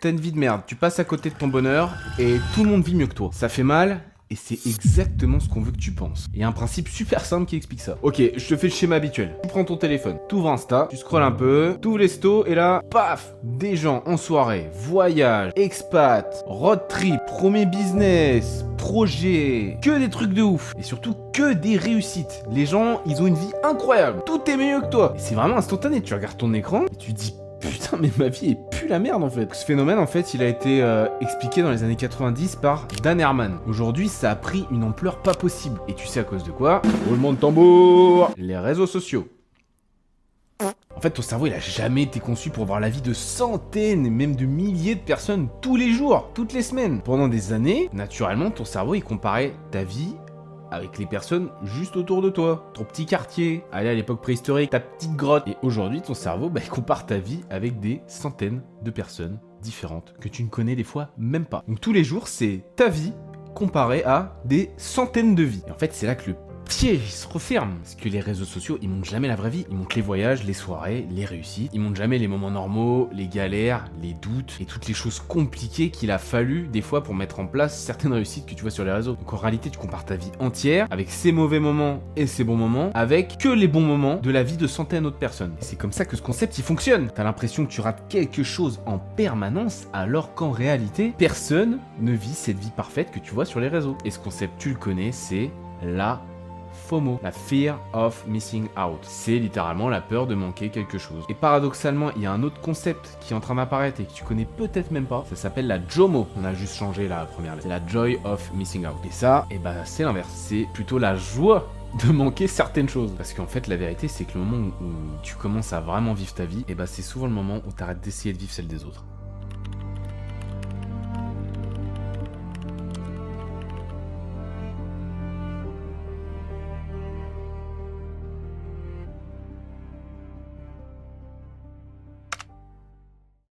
T'as une vie de merde, tu passes à côté de ton bonheur et tout le monde vit mieux que toi. Ça fait mal. Et c'est exactement ce qu'on veut que tu penses. Il y a un principe super simple qui explique ça. Ok, je te fais le schéma habituel. Tu prends ton téléphone, t'ouvres Insta, tu scrolles un peu, t'ouvres les stos et là, paf, des gens en soirée, voyage, expat, road trip, premier business, projet, que des trucs de ouf. Et surtout que des réussites. Les gens, ils ont une vie incroyable. Tout est mieux que toi. Et c'est vraiment instantané. Tu regardes ton écran et tu te dis... Putain, mais ma vie est plus la merde en fait. Ce phénomène en fait, il a été expliqué dans les années 90 par Dan Herman. Aujourd'hui, ça a pris une ampleur pas possible. Et tu sais à cause de quoi? Roulement de tambour. Les réseaux sociaux. En fait, ton cerveau, il a jamais été conçu pour voir la vie de centaines et même de milliers de personnes tous les jours, toutes les semaines. Pendant des années, naturellement, ton cerveau, il comparait ta vie avec les personnes juste autour de toi, ton petit quartier, allez à l'époque préhistorique, ta petite grotte. Et aujourd'hui, ton cerveau, il compare ta vie avec des centaines de personnes différentes que tu ne connais des fois même pas. Donc tous les jours, c'est ta vie comparée à des centaines de vies. Et en fait, c'est là que le piège il se referme. Parce que les réseaux sociaux, ils montrent jamais la vraie vie. Ils montrent les voyages, les soirées, les réussites. Ils montrent jamais les moments normaux, les galères, les doutes et toutes les choses compliquées qu'il a fallu des fois pour mettre en place certaines réussites que tu vois sur les réseaux. Donc en réalité, tu compares ta vie entière avec ses mauvais moments et ses bons moments avec que les bons moments de la vie de centaines d'autres personnes. Et c'est comme ça que ce concept il fonctionne. T'as l'impression que tu rates quelque chose en permanence alors qu'en réalité, personne ne vit cette vie parfaite que tu vois sur les réseaux. Et ce concept, tu le connais, c'est la FOMO, la Fear of Missing Out. C'est littéralement la peur de manquer quelque chose. Et paradoxalement, il y a un autre concept qui est en train d'apparaître et que tu connais peut-être même pas. Ça s'appelle la JOMO. On a juste changé la première lettre. C'est la Joy of Missing Out. Et ça, c'est l'inverse. C'est plutôt la joie de manquer certaines choses. Parce qu'en fait, la vérité, c'est que le moment où tu commences à vraiment vivre ta vie, c'est souvent le moment où tu arrêtes d'essayer de vivre celle des autres.